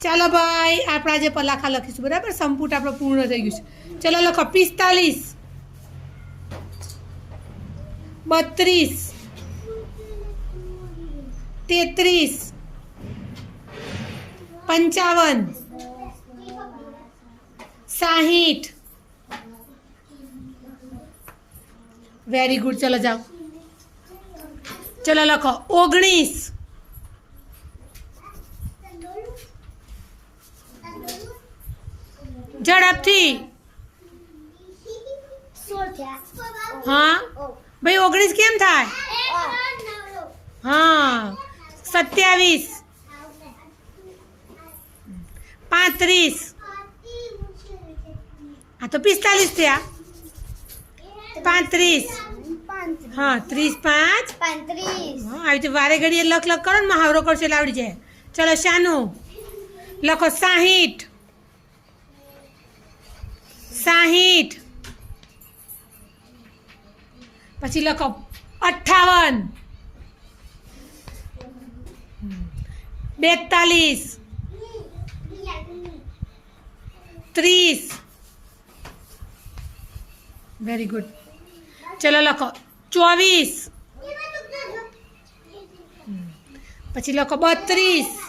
ચાલો ભાઈ આપણે આજે પલાખા લખીશું બરાબર સંપુટ આપણો પૂર્ણ થઈ ગયું છે ચલો લખો 45 32 33 55 60 वेरी गुड चलो जाओ चलो लखो 19 झड़पथी हाँ भाई 19 केम थाय हाँ 27 35 हाँ तो 45 थे 35 हाँ 30 5 हाँ આવી તો વારે ઘડીએ લખ લખ કરો ને મહાવરો કરશો એટલે આવડી જાય ચલો શાનું લખો 60 60 પછી લખો 58 42 30 वेरी गुड चलो लखो 24 પછી લખો 32